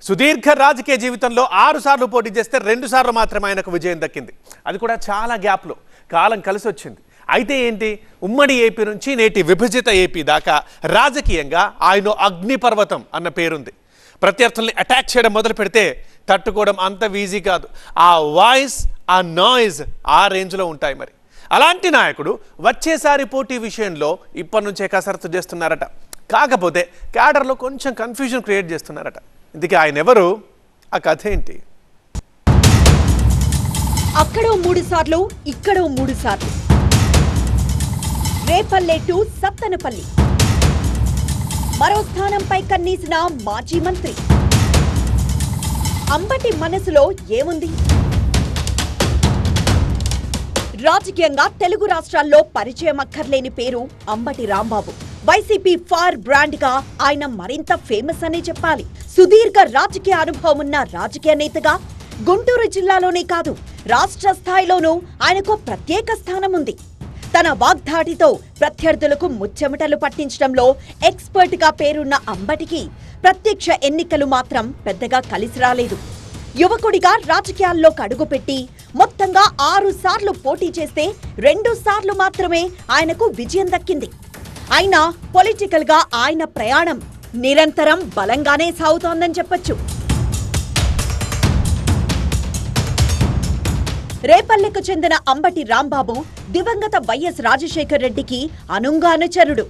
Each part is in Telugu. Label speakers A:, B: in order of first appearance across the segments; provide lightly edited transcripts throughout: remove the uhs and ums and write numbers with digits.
A: సుదీర్ఘ రాజకీయ జీవితంలో 6 సార్లు పోటీ చేస్తే 2 సార్లు మాత్రమే ఆయనకు విజయం దక్కింది. అది కూడా చాలా గ్యాప్లో కాలం కలిసి వచ్చింది. అయితే ఏంటి, ఉమ్మడి ఏపీ నుంచి నేటి విభజిత ఏపీ దాకా రాజకీయంగా ఆయన అగ్నిపర్వతం అన్న పేరుంది. ప్రత్యర్థుల్ని అటాక్ చేయడం మొదలు పెడితే తట్టుకోవడం అంత ఈజీ కాదు. ఆ వాయిస్, ఆ నాయిస్ ఆ రేంజ్లో ఉంటాయి. మరి అలాంటి నాయకుడు వచ్చేసారి పోటీ విషయంలో ఇప్పటి నుంచే కసరత్తు చేస్తున్నారట. కాకపోతే క్యాడర్లో కొంచెం కన్ఫ్యూజన్ క్రియేట్ చేస్తున్నారట. ఇందుకే ఆయన ఎవరు, ఆ కథ ఏంటి?
B: అక్కడో 3 సార్లు, ఇక్కడో 3 సార్లు. రేపల్లె టు సత్తెనపల్లి. మరో స్థానంపై కన్నీసిన మాజీ మంత్రి అంబటి మనసులో ఏముంది? రాజకీయంగా తెలుగు రాష్ట్రాల్లో పరిచయం అక్కర్లేని పేరు Ambati Rambabu. YCP fire brand గా ఆయన మరింత ఫేమస్ అనే చెప్పాలి. సుదీర్ఘ రాజకీయ అనుభవం ఉన్న రాజకీయ నేతగా గుంటూరు జిల్లాలోనే కాదు, రాష్ట్ర స్థాయిలోనూ ఆయనకు ప్రత్యేక స్థానం ఉంది. తన వాగ్ధాటితో ప్రత్యర్థులకు ముచ్చెమటలు పట్టించడంలో ఎక్స్పర్ట్ గా పేరున్న అంబటికి ప్రత్యక్ష ఎన్నికలు మాత్రం పెద్దగా కలిసి రాలేదు. యువకుడిగా రాజకీయాల్లోకి అడుగుపెట్టి మొత్తంగా 6 సార్లు పోటీ చేస్తే 2 సార్లు మాత్రమే ఆయనకు విజయం దక్కింది. అయినా పొలిటికల్ గా ఆయన ప్రయాణం నిరంతరం బలంగానే సాగుతోందని చెప్పొచ్చు. రేపల్లెకు చెందిన అంబటి రాంబాబు దివంగత వైఎస్ రాజశేఖర్ రెడ్డికి అనుంగా అనుచరుడు.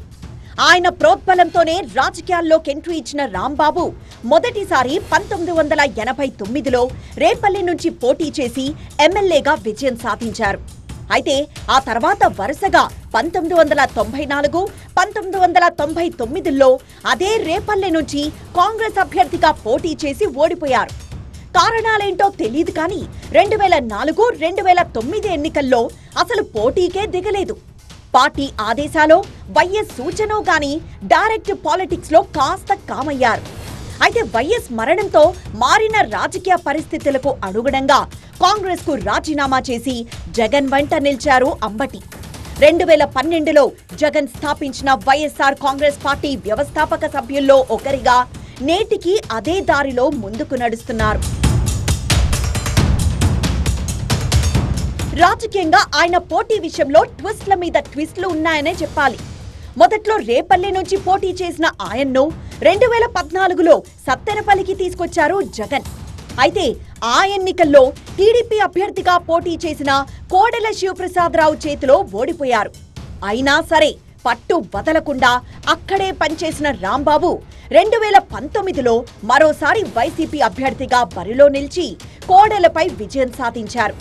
B: ఆయన ప్రోద్బలంతోనే రాజకీయాల్లోకి ఎంట్రీ ఇచ్చిన రాంబాబు మొదటిసారి 1989లో రేపల్లె నుంచి పోటీ చేసి ఎమ్మెల్యేగా విజయం సాధించారు. అయితే ఆ తర్వాత వరుసగా 1994, 1999లో అదే రేపల్లె నుంచి కాంగ్రెస్ అభ్యర్థిగా పోటీ చేసి ఓడిపోయారు. కారణాలేంటో తెలియదు కానీ 2004, 2009 ఎన్నికల్లో అసలు పోటీకే దిగలేదు. పార్టీ ఆదేశాలో, వైఎస్ సూచనో గాని డైరెక్ట్ పాలిటిక్స్ లో కాస్త కామయ్యారు. అయితే వైఎస్ మరణంతో మారిన రాజకీయ పరిస్థితులకు అనుగుణంగా కాంగ్రెస్ కు రాజీనామా చేసి జగన్ వెంట నిలిచారు అంబటి. 2012లో జగన్ స్థాపించిన వైఎస్ఆర్ కాంగ్రెస్ పార్టీ వ్యవస్థాపక సభ్యుల్లో ఒకరిగా నేటికి అదే దారిలో ముందుకు నడుస్తున్నారు. రాజకీయంగా ఆయన పోటీ విషయంలో ట్విస్ట్ల మీద ట్విస్ట్లు ఉన్నాయనే చెప్పాలి. మొదట్లో రేపల్లె నుంచి పోటీ చేసిన ఆయన్ను 2014లో సత్తెనపల్లికి తీసుకొచ్చారు జగన్. అయితే ఆ ఎన్నికల్లో టీడీపీ అభ్యర్థిగా పోటీ చేసిన కోడెల శివప్రసాదరావు చేతిలో ఓడిపోయారు. అయినా సరే పట్టు వదలకుండా అక్కడే పనిచేసిన రాంబాబు 2019లో మరోసారి వైసీపీ అభ్యర్థిగా బరిలో నిలిచి కోడెలపై విజయం సాధించారు.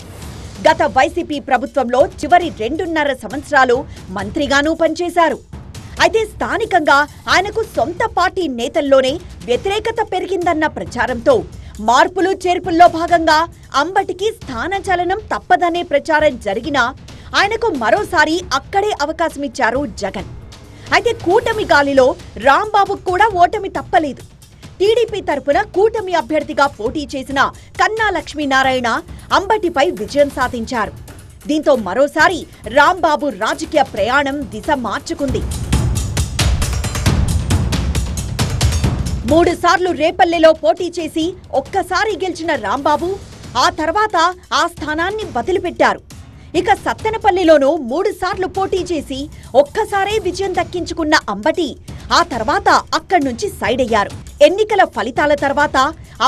B: గత వైసీపీ ప్రభుత్వంలో చివరి 2.5 సంవత్సరాలు మంత్రిగానూ పనిచేశారు. అయితే స్థానికంగా ఆయనకు సొంత పార్టీ నేతల్లోనే వ్యతిరేకత పెరిగిందన్న ప్రచారంతో మార్పులు చేర్పుల్లో భాగంగా అంబటికి స్థానచలనం తప్పదనే ప్రచారం జరిగినా ఆయనకు మరోసారి అక్కడే అవకాశమిచ్చారు జగన్. అయితే కూటమి గాలిలో రాంబాబుకు కూడా ఓటమి తప్పలేదు. టీడీపీ తరపున కూటమి అభ్యర్థిగా పోటీ చేసిన కన్నా లక్ష్మీనారాయణ అంబటిపై విజయం సాధించారు. దీంతో మరోసారి రాంబాబు రాజకీయ ప్రయాణం దిశ మార్చుకుంది. 3 సార్లు రేపల్లెలో పోటీ చేసి ఒక్కసారి గెలిచిన రాంబాబు ఆ తర్వాత ఆ స్థానాన్ని వదిలిపెట్టారు. ఇక సత్తెనపల్లిలోనూ 3 సార్లు పోటీ చేసి ఒక్కసారే విజయం దక్కించుకున్న అంబటి ఆ తర్వాత అక్కడి నుంచి సైడ్ అయ్యారు. ఎన్నికల ఫలితాల తర్వాత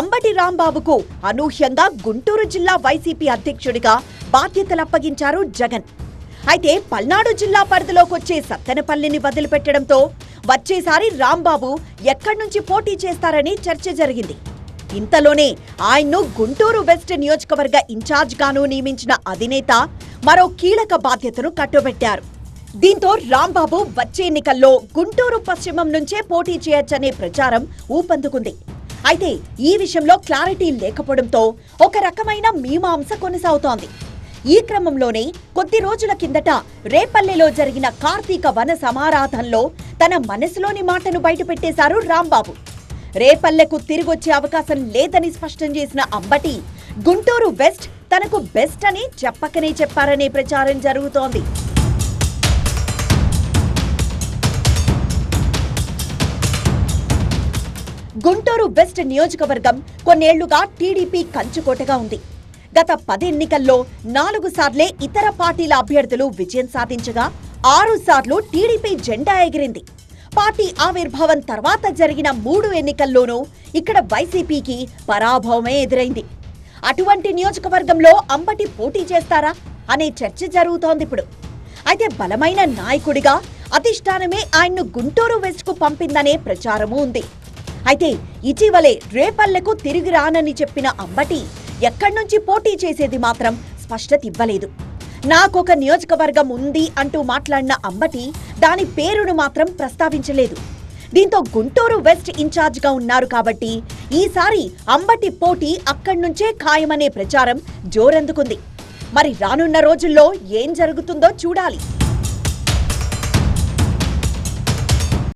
B: అంబటి రాంబాబుకు అనూహ్యంగా గుంటూరు జిల్లా వైసీపీ అధ్యక్షుడిగా బాధ్యతలప్పగించారు జగన్. అయితే పల్నాడు జిల్లా పరిధిలోకొచ్చే సత్తెనపల్లిని వదిలిపెట్టడంతో వచ్చేసారి రాంబాబు ఎక్కడి నుంచి పోటీ చేస్తారని చర్చ జరిగింది. ఇంతలోనే ఆయన్ను గుంటూరు వెస్ట్ నియోజకవర్గ ఇన్ఛార్జ్ గాను నియమించిన అధినేత మరో కీలక బాధ్యతను కట్టుబెట్టారు. దీంతో రాంబాబు వచ్చే ఎన్నికల్లో గుంటూరు పశ్చిమం నుంచే పోటీ చేయొచ్చనే ప్రచారం ఊపందుకుంది. అయితే ఈ విషయంలో క్లారిటీ లేకపోవడంతో ఒక రకమైన మీమాంస కొనసాగుతోంది. ఈ క్రమంలోనే కొద్ది రోజుల కిందట రేపల్లెలో జరిగిన కార్తీక వన సమారాధనలో తన మనసులోని మాటను బయటపెట్టేశారు రాంబాబు. రేపల్లెకు తిరిగొచ్చే అవకాశం లేదని స్పష్టం చేసిన అంబటి గుంటూరు వెస్ట్ తనకు బెస్ట్ అని చెప్పకనే చెప్పారనే ప్రచారం జరుగుతోంది. గుంటూరు వెస్ట్ నియోజకవర్గం కొన్నేళ్లుగా టీడీపీ కంచుకోటగా ఉంది. గత 10 ఎన్నికల్లో 4 సార్లే ఇతర పార్టీల అభ్యర్థులు విజయం సాధించగా 6 సార్లు టీడీపీ జెండా ఎగిరింది. పార్టీ ఆవిర్భావం తర్వాత జరిగిన 3 ఎన్నికల్లోనూ ఇక్కడ వైసీపీకి పరాభవమే ఎదురైంది. అటువంటి నియోజకవర్గంలో అంబటి పోటీ చేస్తారా అనే చర్చ జరుగుతోంది ఇప్పుడు. అయితే బలమైన నాయకుడిగా అధిష్టానమే ఆయన్ను గుంటూరు వెస్ట్ కు పంపిందనే ప్రచారమూ ఉంది. అయితే ఇటీవలే రేపల్లెకు తిరిగి రానని చెప్పిన అంబటి ఎక్కడి నుంచి పోటీ చేసేది మాత్రం స్పష్టత ఇవ్వలేదు. నాకొక నియోజకవర్గం ఉంది అంటూ మాట్లాడిన అంబటి దాని పేరును మాత్రం ప్రస్తావించలేదు. దీంతో గుంటూరు వెస్ట్ ఇన్ఛార్జిగా ఉన్నారు కాబట్టి ఈసారి అంబటి పోటీ అక్కడి నుంచే ఖాయమనే ప్రచారం జోరందుకుంది. మరి రానున్న రోజుల్లో ఏం జరుగుతుందో చూడాలి.